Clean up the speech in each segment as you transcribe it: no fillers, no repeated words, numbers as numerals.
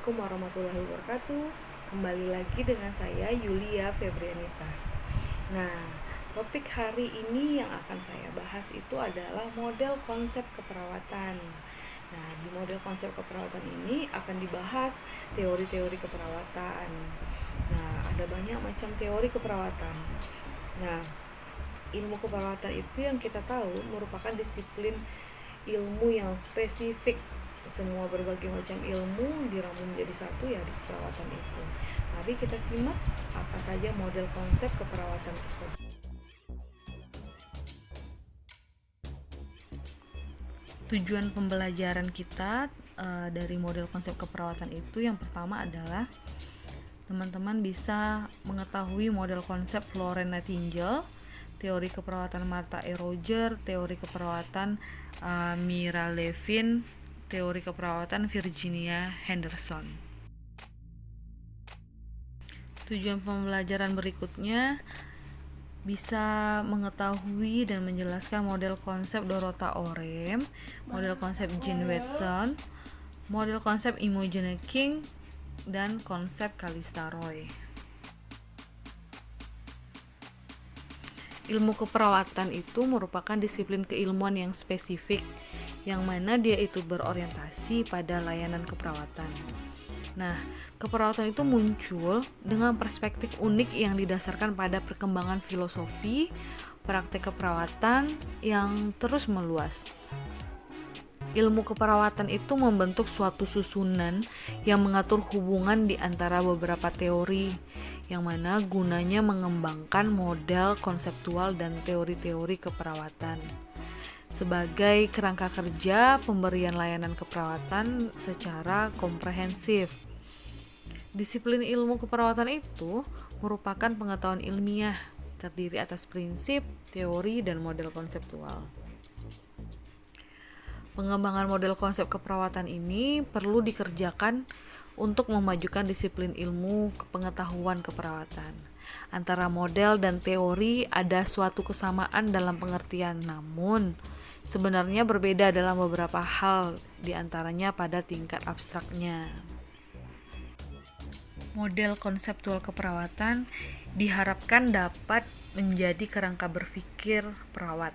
Assalamualaikum warahmatullahi wabarakatuh. Kembali lagi dengan saya Yulia Febrianita. Nah, topik hari ini yang akan saya bahas itu adalah model konsep keperawatan. Nah, di model konsep keperawatan ini akan dibahas teori-teori keperawatan. Nah, ada banyak macam teori keperawatan. Nah, ilmu keperawatan itu yang kita tahu merupakan disiplin ilmu yang spesifik. Semua berbagai macam ilmu dirangkum menjadi satu, ya, di keperawatan itu. Mari kita simak apa saja model konsep keperawatan tersebut. Tujuan pembelajaran kita dari model konsep keperawatan itu yang pertama adalah teman-teman bisa mengetahui model konsep Florence Nightingale, teori keperawatan Martha E. Roger, teori keperawatan Mira Levin, teori keperawatan Virginia Henderson. Tujuan pembelajaran berikutnya bisa mengetahui dan menjelaskan model konsep Dorota Orem, model konsep Jean Watson, model konsep Imogen King, dan konsep Callista Roy. Ilmu keperawatan itu merupakan disiplin keilmuan yang spesifik, yang mana dia itu berorientasi pada layanan keperawatan. Nah, keperawatan itu muncul dengan perspektif unik yang didasarkan pada perkembangan filosofi, praktek keperawatan yang terus meluas. Ilmu keperawatan itu membentuk suatu susunan yang mengatur hubungan di antara beberapa teori, yang mana gunanya mengembangkan model konseptual dan teori-teori keperawatan sebagai kerangka kerja pemberian layanan keperawatan secara komprehensif. Disiplin ilmu keperawatan itu merupakan pengetahuan ilmiah terdiri atas prinsip, teori, dan model konseptual. Pengembangan model konsep keperawatan ini perlu dikerjakan untuk memajukan disiplin ilmu pengetahuan keperawatan. Antara model dan teori ada suatu kesamaan dalam pengertian, namun sebenarnya berbeda dalam beberapa hal, diantaranya pada tingkat abstraknya. Model konseptual keperawatan diharapkan dapat menjadi kerangka berpikir perawat,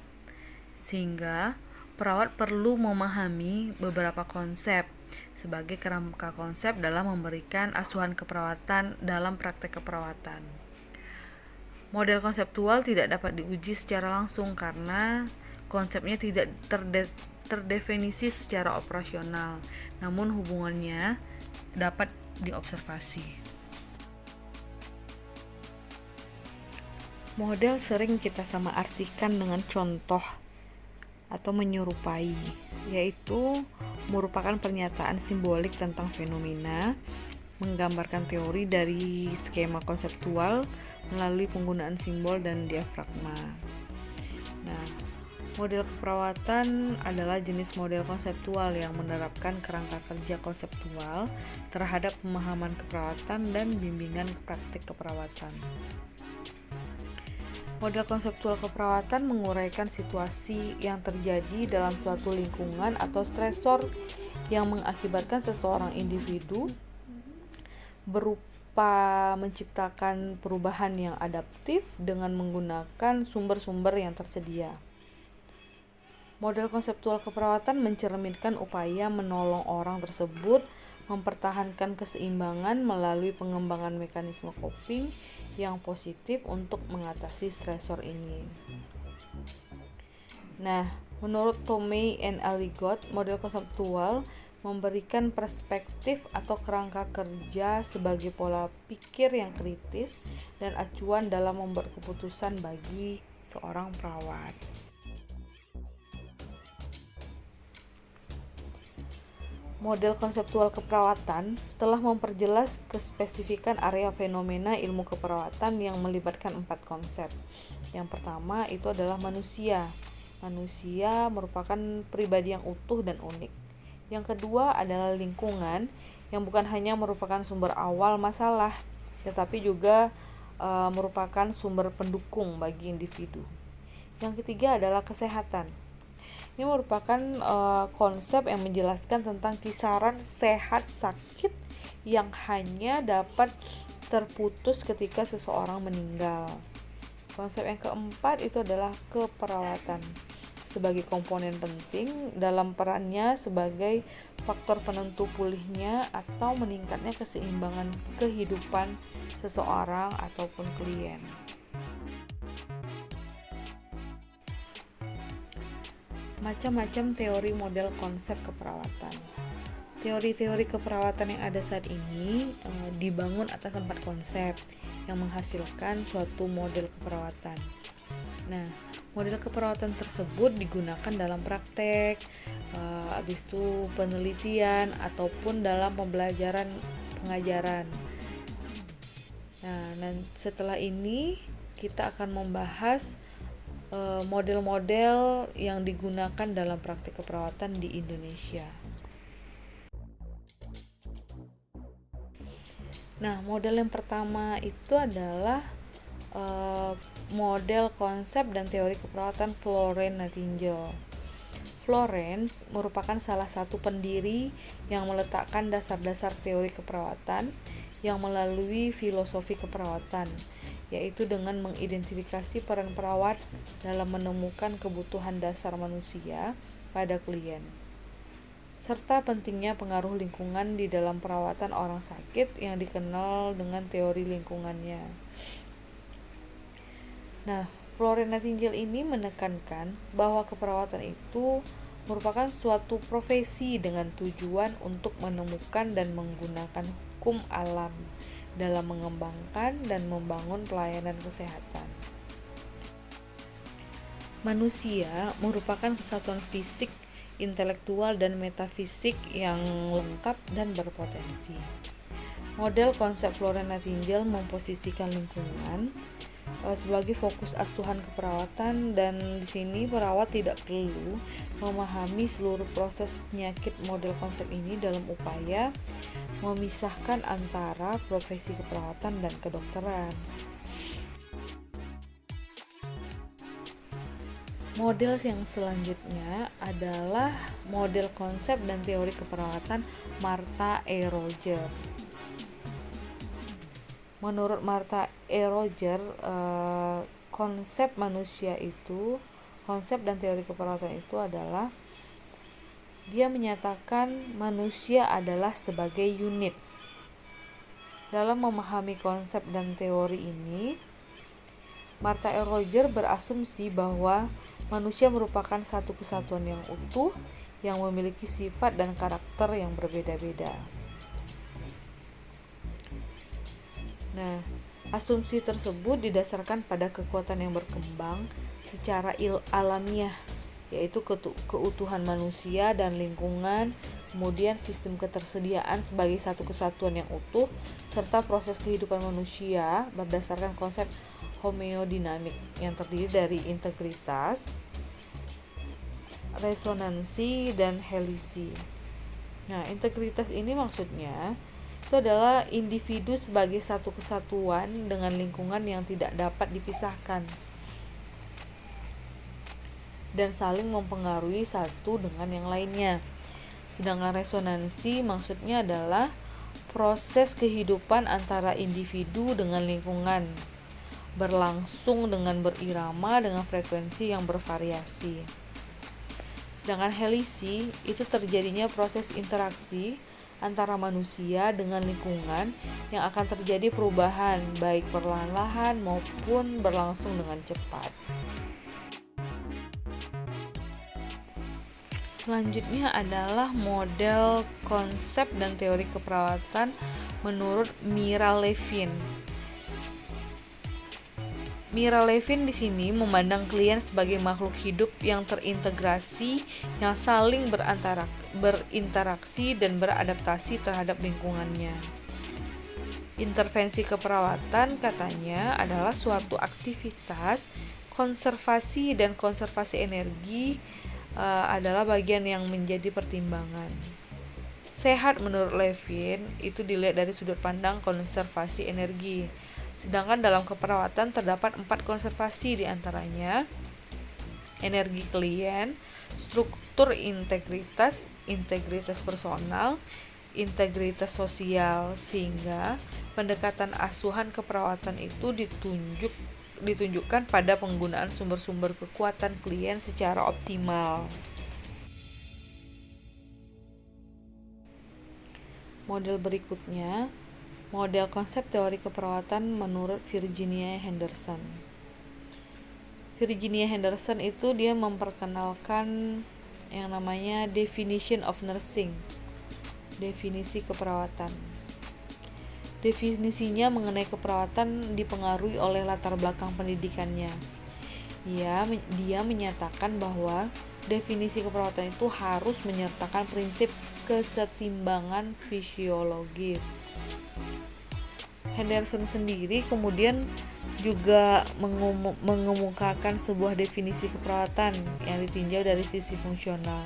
sehingga perawat perlu memahami beberapa konsep sebagai kerangka konsep dalam memberikan asuhan keperawatan dalam praktek keperawatan. Model konseptual tidak dapat diuji secara langsung karena konsepnya tidak terdefinisi secara operasional, namun hubungannya dapat diobservasi. Model sering kita sama artikan dengan contoh atau menyerupai, yaitu merupakan pernyataan simbolik tentang fenomena, menggambarkan teori dari skema konseptual melalui penggunaan simbol dan diafragma. Nah, model keperawatan adalah jenis model konseptual yang menerapkan kerangka kerja konseptual terhadap pemahaman keperawatan dan bimbingan praktik keperawatan. Model konseptual keperawatan menguraikan situasi yang terjadi dalam suatu lingkungan atau stresor yang mengakibatkan seseorang individu berupa menciptakan perubahan yang adaptif dengan menggunakan sumber-sumber yang tersedia. Model konseptual keperawatan mencerminkan upaya menolong orang tersebut mempertahankan keseimbangan melalui pengembangan mekanisme coping yang positif untuk mengatasi stresor ini. Nah, menurut Tomei and Aligot, model konseptual memberikan perspektif atau kerangka kerja sebagai pola pikir yang kritis dan acuan dalam membuat keputusan bagi seorang perawat. Model konseptual keperawatan telah memperjelas kespesifikan area fenomena ilmu keperawatan yang melibatkan 4 konsep. Yang pertama itu adalah manusia. Manusia merupakan pribadi yang utuh dan unik. Yang kedua adalah lingkungan, yang bukan hanya merupakan sumber awal masalah, tetapi juga merupakan sumber pendukung bagi individu. Yang ketiga adalah kesehatan. Ini merupakan konsep yang menjelaskan tentang kisaran sehat sakit yang hanya dapat terputus ketika seseorang meninggal. Konsep yang keempat itu adalah keperawatan sebagai komponen penting dalam perannya sebagai faktor penentu pulihnya atau meningkatnya keseimbangan kehidupan seseorang ataupun klien. Macam-macam teori model konsep keperawatan. Teori-teori keperawatan yang ada saat ini dibangun atas 4 konsep yang menghasilkan suatu model keperawatan. Nah, model keperawatan tersebut digunakan dalam praktek, habis itu penelitian ataupun dalam pembelajaran pengajaran. Nah, setelah ini kita akan membahas model-model yang digunakan dalam praktik keperawatan di Indonesia. Nah, model yang pertama itu adalah model konsep dan teori keperawatan Florence Nightingale. Florence merupakan salah satu pendiri yang meletakkan dasar-dasar teori keperawatan yang melalui filosofi keperawatan, yaitu dengan mengidentifikasi peran perawat dalam menemukan kebutuhan dasar manusia pada klien, serta pentingnya pengaruh lingkungan di dalam perawatan orang sakit yang dikenal dengan teori lingkungannya. Nah, Florence Nightingale ini menekankan bahwa keperawatan itu merupakan suatu profesi dengan tujuan untuk menemukan dan menggunakan hukum alam dalam mengembangkan dan membangun pelayanan kesehatan. Manusia merupakan kesatuan fisik, intelektual, dan metafisik yang lengkap dan berpotensi. Model konsep Florence Nightingale memposisikan lingkungan sebagai fokus asuhan keperawatan, dan di sini perawat tidak perlu memahami seluruh proses penyakit model konsep ini dalam upaya memisahkan antara profesi keperawatan dan kedokteran. Model yang selanjutnya adalah model konsep dan teori keperawatan Martha E. Roger. Menurut Martha E. Roger, konsep dan teori keperawatan itu adalah dia menyatakan manusia adalah sebagai unit. Dalam memahami konsep dan teori ini, Martha E. Roger berasumsi bahwa manusia merupakan satu kesatuan yang utuh yang memiliki sifat dan karakter yang berbeda-beda. Nah, asumsi tersebut didasarkan pada kekuatan yang berkembang secara alamiah, yaitu keutuhan manusia dan lingkungan, kemudian sistem ketersediaan sebagai satu kesatuan yang utuh, serta proses kehidupan manusia berdasarkan konsep homeodinamik yang terdiri dari integritas, resonansi, dan helisi. Nah, integritas ini maksudnya itu adalah individu sebagai satu kesatuan dengan lingkungan yang tidak dapat dipisahkan dan saling mempengaruhi satu dengan yang lainnya. Sedangkan resonansi maksudnya adalah proses kehidupan antara individu dengan lingkungan, berlangsung dengan berirama dengan frekuensi yang bervariasi. Sedangkan helisi itu terjadinya proses interaksi antara manusia dengan lingkungan yang akan terjadi perubahan baik perlahan-lahan maupun berlangsung dengan cepat. Selanjutnya adalah model konsep dan teori keperawatan menurut Mira Levin. Mira Levin di sini memandang klien sebagai makhluk hidup yang terintegrasi, yang saling berinteraksi dan beradaptasi terhadap lingkungannya. Intervensi keperawatan, katanya, adalah suatu aktivitas konservasi, dan konservasi energi adalah bagian yang menjadi pertimbangan. Sehat menurut Levin itu dilihat dari sudut pandang konservasi energi. Sedangkan dalam keperawatan terdapat 4 konservasi, diantaranya energi klien, struktur integritas personal, integritas sosial, sehingga pendekatan asuhan keperawatan itu ditunjukkan pada penggunaan sumber-sumber kekuatan klien secara optimal. Model berikutnya, model konsep teori keperawatan menurut Virginia Henderson. Virginia Henderson itu dia memperkenalkan yang namanya definition of nursing, definisi keperawatan. Definisinya mengenai keperawatan dipengaruhi oleh latar belakang pendidikannya. Dia menyatakan bahwa definisi keperawatan itu harus menyertakan prinsip kesetimbangan fisiologis. Henderson sendiri kemudian juga mengemukakan sebuah definisi keperawatan yang ditinjau dari sisi fungsional.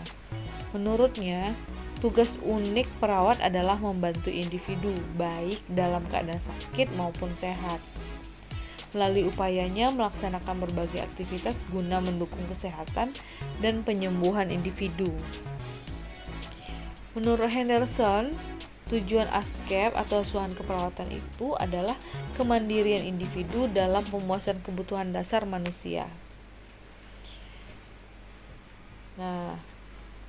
Menurutnya, tugas unik perawat adalah membantu individu baik dalam keadaan sakit maupun sehat. Melalui upayanya melaksanakan berbagai aktivitas guna mendukung kesehatan dan penyembuhan individu. Menurut Henderson, tujuan ASKEP atau asuhan keperawatan itu adalah kemandirian individu dalam pemuasan kebutuhan dasar manusia. Nah,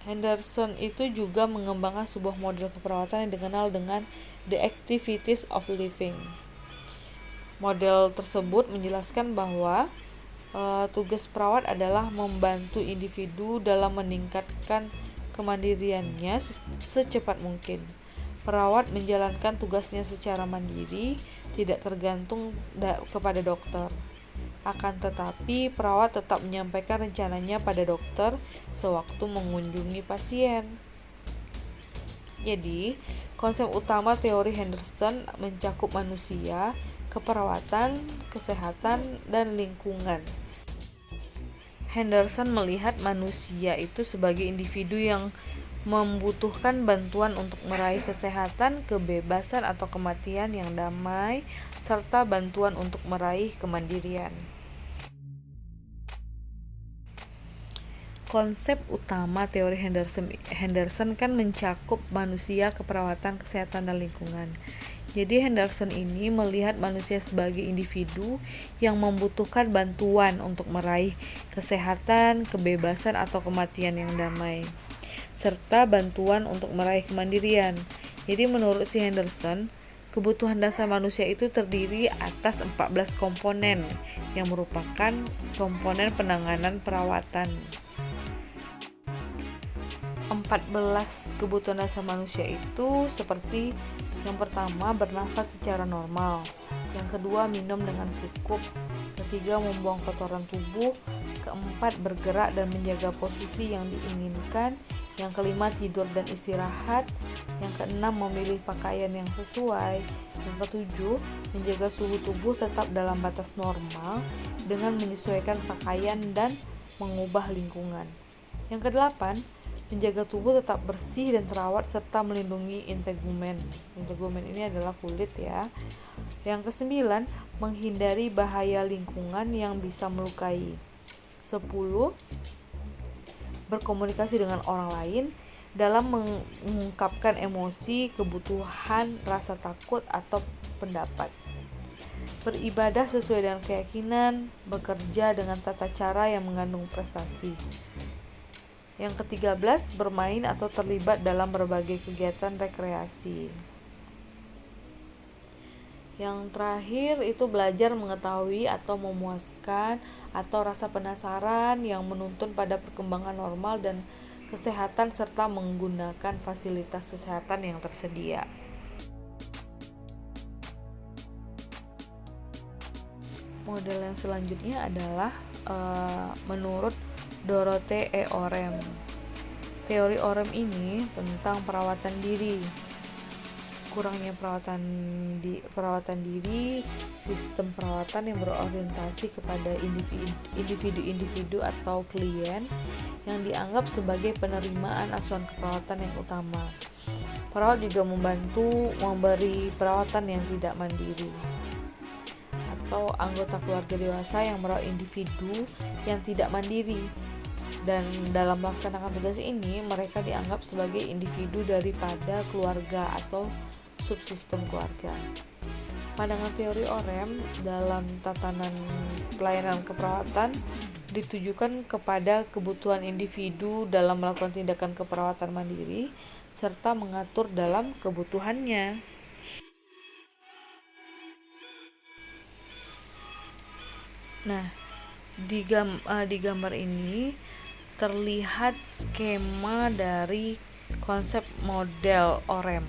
Henderson itu juga mengembangkan sebuah model keperawatan yang dikenal dengan The Activities of Living. Model tersebut menjelaskan bahwa tugas perawat adalah membantu individu dalam meningkatkan kemandiriannya secepat mungkin. Perawat menjalankan tugasnya secara mandiri, tidak tergantung kepada dokter. Akan tetapi, perawat tetap menyampaikan rencananya pada dokter sewaktu mengunjungi pasien. Jadi, konsep utama teori Henderson mencakup manusia, keperawatan, kesehatan, dan lingkungan. Henderson melihat manusia itu sebagai individu yang membutuhkan bantuan untuk meraih kesehatan, kebebasan atau kematian yang damai, serta bantuan untuk meraih kemandirian. Konsep utama teori Henderson kan mencakup manusia, keperawatan, kesehatan, dan lingkungan. Jadi Henderson ini melihat manusia sebagai individu yang membutuhkan bantuan untuk meraih kesehatan, kebebasan, atau kematian yang damai, serta bantuan untuk meraih kemandirian. Jadi menurut si Henderson, kebutuhan dasar manusia itu terdiri atas 14 komponen yang merupakan komponen penanganan perawatan. 14 kebutuhan dasar manusia itu seperti yang pertama, bernafas secara normal. Yang kedua, minum dengan cukup. Ketiga, membuang kotoran tubuh. Keempat, bergerak dan menjaga posisi yang diinginkan. Yang kelima, tidur dan istirahat. Yang keenam, memilih pakaian yang sesuai. Yang ketujuh, menjaga suhu tubuh tetap dalam batas normal dengan menyesuaikan pakaian dan mengubah lingkungan. Yang kedelapan, menjaga tubuh tetap bersih dan terawat serta melindungi integumen. Integumen ini adalah kulit ya. Yang kesembilan, menghindari bahaya lingkungan yang bisa melukai. 10, berkomunikasi dengan orang lain dalam mengungkapkan emosi, kebutuhan, rasa takut atau pendapat. Beribadah sesuai dengan keyakinan, bekerja dengan tata cara yang mengandung prestasi. Yang ke-13, bermain atau terlibat dalam berbagai kegiatan rekreasi. Yang terakhir itu belajar mengetahui atau memuaskan atau rasa penasaran yang menuntun pada perkembangan normal dan kesehatan serta menggunakan fasilitas kesehatan yang tersedia. Model yang selanjutnya adalah menurut Dorothy E. Orem. Teori Orem ini tentang perawatan diri. Kurangnya perawatan diri, sistem perawatan yang berorientasi kepada individu atau klien yang dianggap sebagai penerimaan asuhan keperawatan yang utama. Perawat juga membantu memberi perawatan yang tidak mandiri, atau anggota keluarga dewasa yang merawat individu yang tidak mandiri Dan dalam melaksanakan tugas ini, mereka dianggap sebagai individu daripada keluarga atau subsistem keluarga. Pandangan teori OREM dalam tatanan pelayanan keperawatan ditujukan kepada kebutuhan individu dalam melakukan tindakan keperawatan mandiri serta mengatur dalam kebutuhannya. Nah, di gambar ini terlihat skema dari konsep model OREM.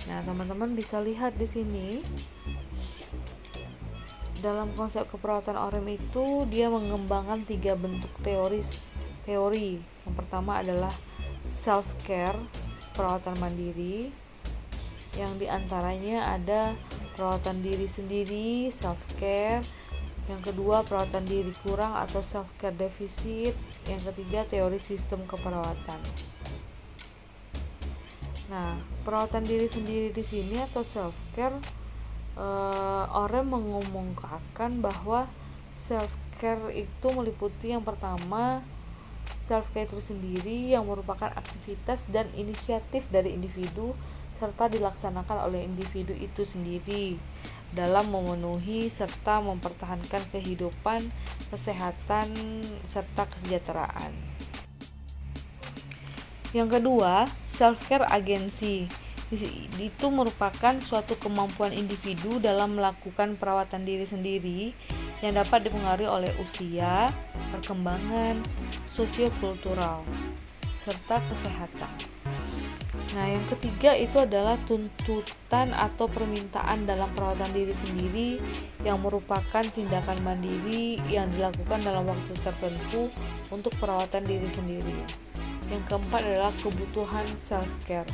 Nah, teman-teman bisa lihat di sini. Dalam konsep keperawatan OREM itu dia mengembangkan 3 bentuk teori. Yang pertama adalah self care, perawatan mandiri. Yang diantaranya ada perawatan diri sendiri, self care. Yang kedua, perawatan diri kurang atau self care defisit. Yang ketiga, teori sistem keperawatan. Nah, perawatan diri sendiri di sini atau self care, OREM mengumumkakan bahwa self care itu meliputi yang pertama, self care itu sendiri yang merupakan aktivitas dan inisiatif dari individu serta dilaksanakan oleh individu itu sendiri dalam memenuhi serta mempertahankan kehidupan, kesehatan, serta kesejahteraan. Yang kedua, self-care agency. Itu merupakan suatu kemampuan individu dalam melakukan perawatan diri sendiri yang dapat dipengaruhi oleh usia, perkembangan, sosiokultural, serta kesehatan. Nah, yang ketiga itu adalah tuntutan atau permintaan dalam perawatan diri sendiri yang merupakan tindakan mandiri yang dilakukan dalam waktu tertentu untuk perawatan diri sendiri. Yang keempat adalah kebutuhan self-care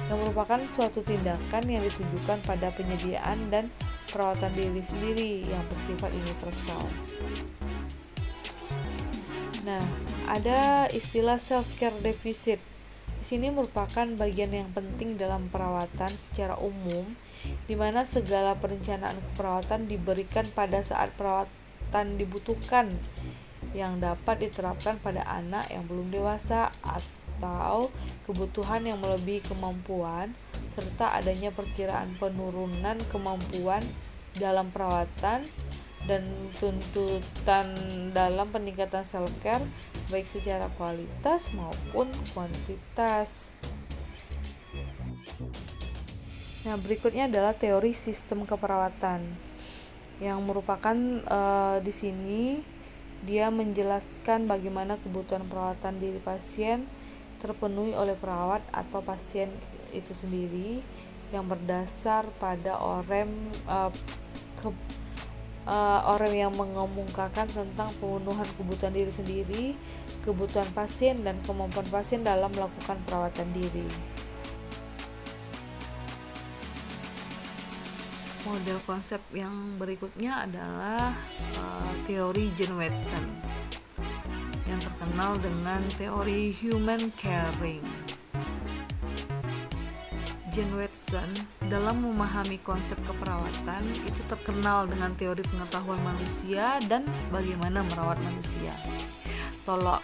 yang merupakan suatu tindakan yang ditujukan pada penyediaan dan perawatan diri sendiri yang bersifat universal. Nah, ada istilah self-care deficit. Di sini merupakan bagian yang penting dalam perawatan secara umum, di mana segala perencanaan keperawatan diberikan pada saat perawatan dibutuhkan, yang dapat diterapkan pada anak yang belum dewasa atau kebutuhan yang melebihi kemampuan, serta adanya perkiraan penurunan kemampuan dalam perawatan dan tuntutan dalam peningkatan self-care baik secara kualitas maupun kuantitas. Nah, berikutnya adalah teori sistem keperawatan yang merupakan di sini dia menjelaskan bagaimana kebutuhan perawatan diri pasien terpenuhi oleh perawat atau pasien itu sendiri yang berdasar pada OREM yang mengemukakan tentang pemenuhan kebutuhan diri sendiri, kebutuhan pasien, dan kemampuan pasien dalam melakukan perawatan diri. Model konsep yang berikutnya adalah teori Jane Watson yang terkenal dengan teori human caring. Jane Watson dalam memahami konsep keperawatan itu terkenal dengan teori pengetahuan manusia dan bagaimana merawat manusia. Tolak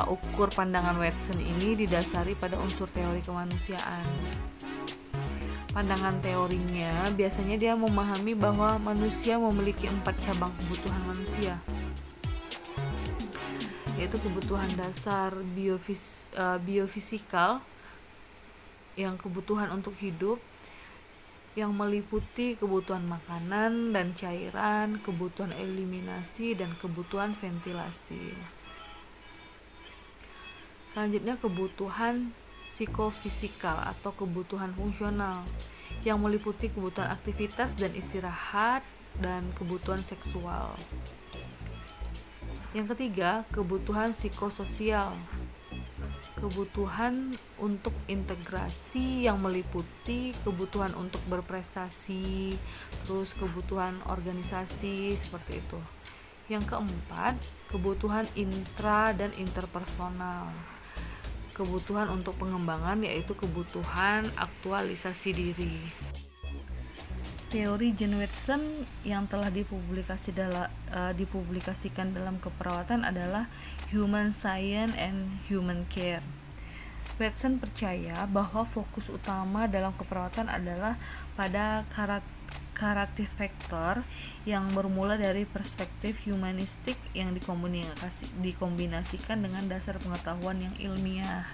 ukur pandangan Watson ini didasari pada unsur teori kemanusiaan. Pandangan teorinya biasanya dia memahami bahwa manusia memiliki 4 cabang kebutuhan manusia, yaitu kebutuhan dasar biofisikal, yang kebutuhan untuk hidup, yang meliputi kebutuhan makanan dan cairan, kebutuhan eliminasi, dan kebutuhan ventilasi. Selanjutnya kebutuhan psikofisikal atau kebutuhan fungsional yang meliputi kebutuhan aktivitas dan istirahat dan kebutuhan seksual. Yang ketiga, kebutuhan psikososial, kebutuhan untuk integrasi yang meliputi kebutuhan untuk berprestasi, terus kebutuhan organisasi seperti itu. Yang keempat, kebutuhan intra dan interpersonal, kebutuhan untuk pengembangan yaitu kebutuhan aktualisasi diri. Teori Jane Watson yang telah dipublikasikan dalam keperawatan adalah Human Science and Human Care. Watson percaya bahwa fokus utama dalam keperawatan adalah pada curative factor yang bermula dari perspektif humanistik yang dikombinasikan dengan dasar pengetahuan yang ilmiah.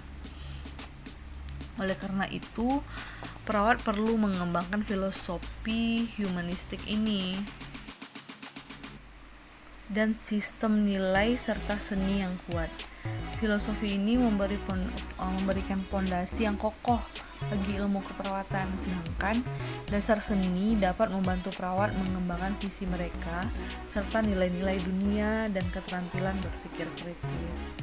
Oleh karena itu, perawat perlu mengembangkan filosofi humanistik ini dan sistem nilai serta seni yang kuat. Filosofi ini memberikan fondasi yang kokoh bagi ilmu keperawatan, sedangkan dasar seni dapat membantu perawat mengembangkan visi mereka serta nilai-nilai dunia dan keterampilan berpikir kritis.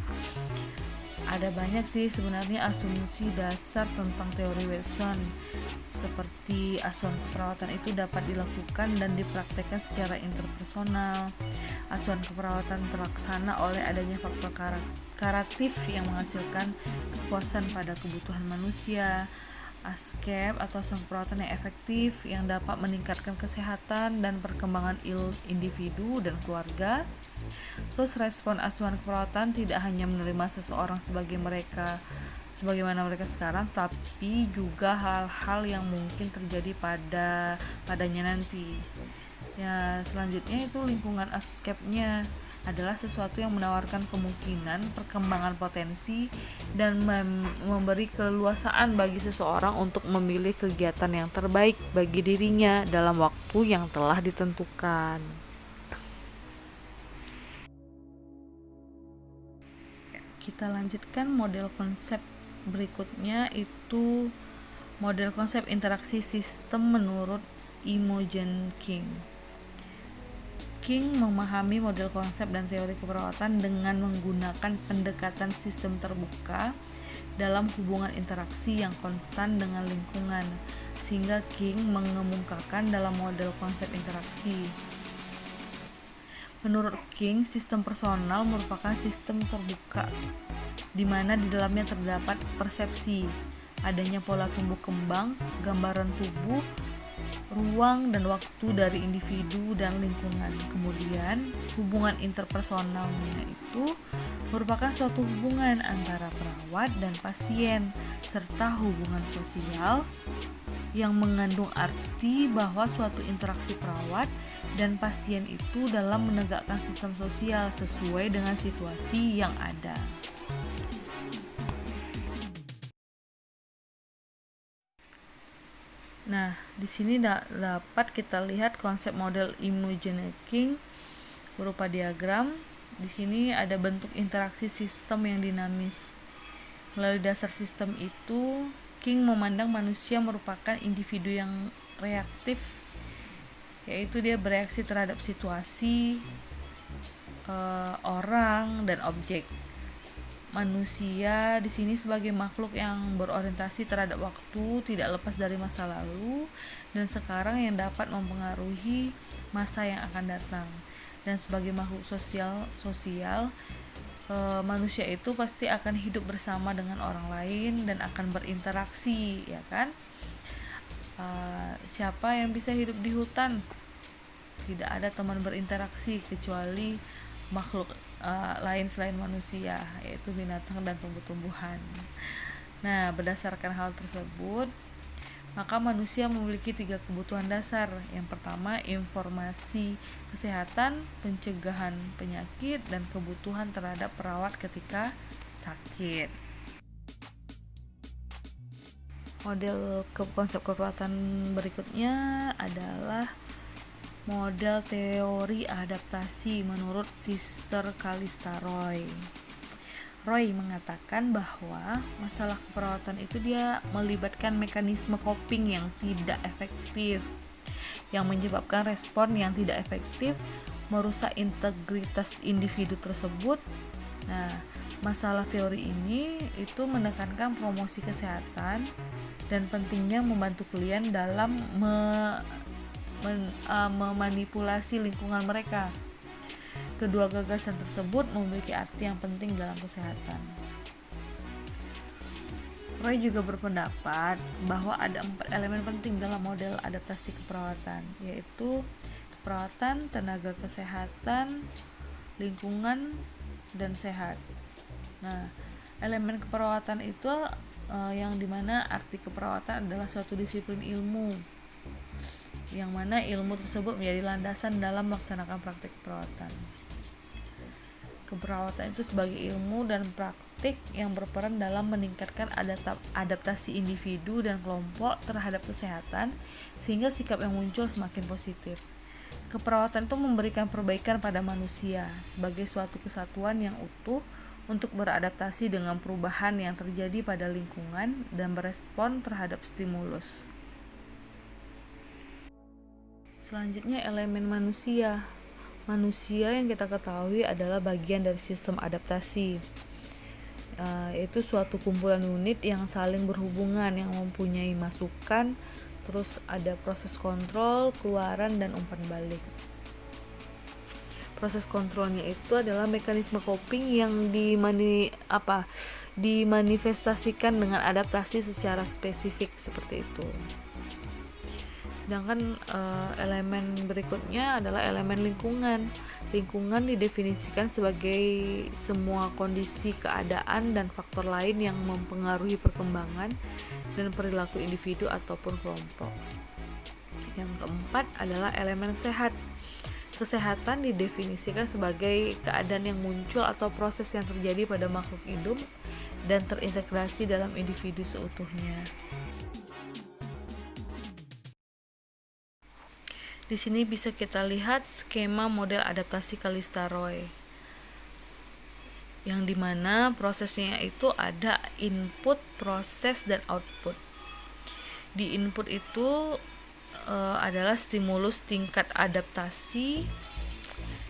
Ada banyak sih sebenarnya asumsi dasar tentang teori Watson, seperti asuhan keperawatan itu dapat dilakukan dan dipraktekkan secara interpersonal. Asuhan keperawatan terlaksana oleh adanya faktor kuratif yang menghasilkan kepuasan pada kebutuhan manusia. ASCAP atau asuhan keperawatan yang efektif yang dapat meningkatkan kesehatan dan perkembangan individu dan keluarga. Terus respon asuhan keperawatan tidak hanya menerima seseorang sebagaimana mereka sekarang, tapi juga hal-hal yang mungkin terjadi padanya nanti. Ya, selanjutnya itu lingkungan ASCAP-nya adalah sesuatu yang menawarkan kemungkinan perkembangan potensi dan memberi keleluasaan bagi seseorang untuk memilih kegiatan yang terbaik bagi dirinya dalam waktu yang telah ditentukan. Kita lanjutkan model konsep berikutnya, itu model konsep interaksi sistem menurut Imogen King. King memahami model konsep dan teori keperawatan dengan menggunakan pendekatan sistem terbuka dalam hubungan interaksi yang konstan dengan lingkungan, sehingga King mengemukakan dalam model konsep interaksi. Menurut King, sistem personal merupakan sistem terbuka di mana di dalamnya terdapat persepsi, adanya pola tumbuh kembang, gambaran tubuh, ruang dan waktu dari individu dan lingkungan. Kemudian, hubungan interpersonalnya itu merupakan suatu hubungan antara perawat dan pasien, serta hubungan sosial yang mengandung arti bahwa suatu interaksi perawat dan pasien itu dalam menegakkan sistem sosial sesuai dengan situasi yang ada. Nah, di sini dapat kita lihat konsep model Imogen King berupa diagram. Di sini ada bentuk interaksi sistem yang dinamis. Melalui dasar sistem itu, King memandang manusia merupakan individu yang reaktif, yaitu dia bereaksi terhadap situasi, orang, dan objek. Manusia di sini sebagai makhluk yang berorientasi terhadap waktu, tidak lepas dari masa lalu dan sekarang yang dapat mempengaruhi masa yang akan datang. Dan sebagai makhluk sosial, manusia itu pasti akan hidup bersama dengan orang lain dan akan berinteraksi, ya kan? Siapa yang bisa hidup di hutan? Tidak ada teman berinteraksi kecuali makhluk lain selain manusia, yaitu binatang dan tumbuh-tumbuhan. Nah, berdasarkan hal tersebut, maka manusia memiliki 3 kebutuhan dasar. Yang pertama, informasi kesehatan, pencegahan penyakit, dan kebutuhan terhadap perawat ketika sakit. Model konsep keperawatan berikutnya adalah model teori adaptasi menurut Sister Calista Roy. Roy mengatakan bahwa masalah keperawatan itu dia melibatkan mekanisme coping yang tidak efektif, yang menyebabkan respon yang tidak efektif, merusak integritas individu tersebut. Nah, masalah teori ini itu menekankan promosi kesehatan dan pentingnya membantu klien dalam memanipulasi lingkungan mereka. Kedua gagasan tersebut memiliki arti yang penting dalam kesehatan. Roy juga berpendapat bahwa ada 4 elemen penting dalam model adaptasi keperawatan, yaitu keperawatan, tenaga kesehatan, lingkungan, dan sehat. Nah, elemen keperawatan itu yang dimana arti keperawatan adalah suatu disiplin ilmu, yang mana ilmu tersebut menjadi landasan dalam melaksanakan praktik keperawatan. Keperawatan itu sebagai ilmu dan praktik yang berperan dalam meningkatkan adaptasi individu dan kelompok terhadap kesehatan, sehingga sikap yang muncul semakin positif. Keperawatan itu memberikan perbaikan pada manusia sebagai suatu kesatuan yang utuh untuk beradaptasi dengan perubahan yang terjadi pada lingkungan dan berespon terhadap stimulus. Selanjutnya, elemen manusia. Manusia yang kita ketahui adalah bagian dari sistem adaptasi, yaitu suatu kumpulan unit yang saling berhubungan, yang mempunyai masukan, terus ada proses kontrol, keluaran, dan umpan balik. Proses kontrolnya itu adalah mekanisme coping yang dimanifestasikan dengan adaptasi secara spesifik seperti itu. Sedangkan elemen berikutnya adalah elemen lingkungan. Lingkungan didefinisikan sebagai semua kondisi, keadaan, dan faktor lain yang mempengaruhi perkembangan dan perilaku individu ataupun kelompok. Yang keempat adalah elemen sehat. Kesehatan didefinisikan sebagai keadaan yang muncul atau proses yang terjadi pada makhluk hidup dan terintegrasi dalam individu seutuhnya. Di sini bisa kita lihat skema model adaptasi Kallista-Roy, yang dimana prosesnya itu ada input, proses, dan output. Di input itu adalah stimulus tingkat adaptasi,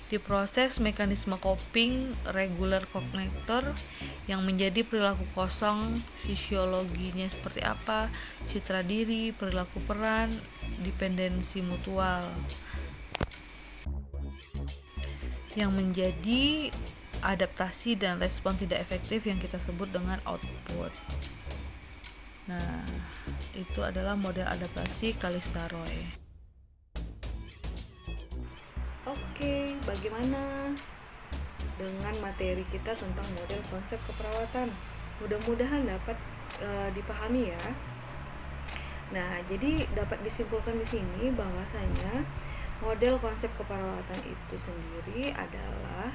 diproses mekanisme coping, regular cognitor yang menjadi perilaku kosong, fisiologinya seperti apa, citra diri, perilaku peran, dependensi mutual, yang menjadi adaptasi dan respon tidak efektif yang kita sebut dengan output. Nah, itu adalah model adaptasi Kallista-Roy. Oke, bagaimana dengan materi kita tentang model konsep keperawatan? Mudah-mudahan dapat dipahami ya. Nah, jadi dapat disimpulkan di sini bahwasanya model konsep keperawatan itu sendiri adalah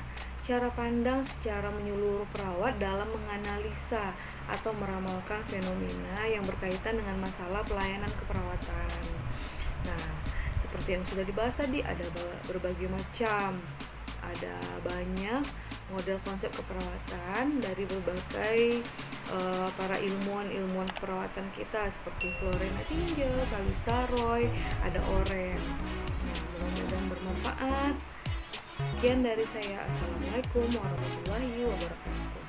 cara pandang secara menyeluruh perawat dalam menganalisa atau meramalkan fenomena yang berkaitan dengan masalah pelayanan keperawatan. Nah, seperti yang sudah dibahas tadi, ada berbagai macam, ada banyak model konsep keperawatan dari berbagai para ilmuwan keperawatan kita seperti Florence Nightingale, Kallista-Roy, ada Oren. Nah, mudah-mudahan bermanfaat. Sekian dari saya. Assalamualaikum warahmatullahi wabarakatuh.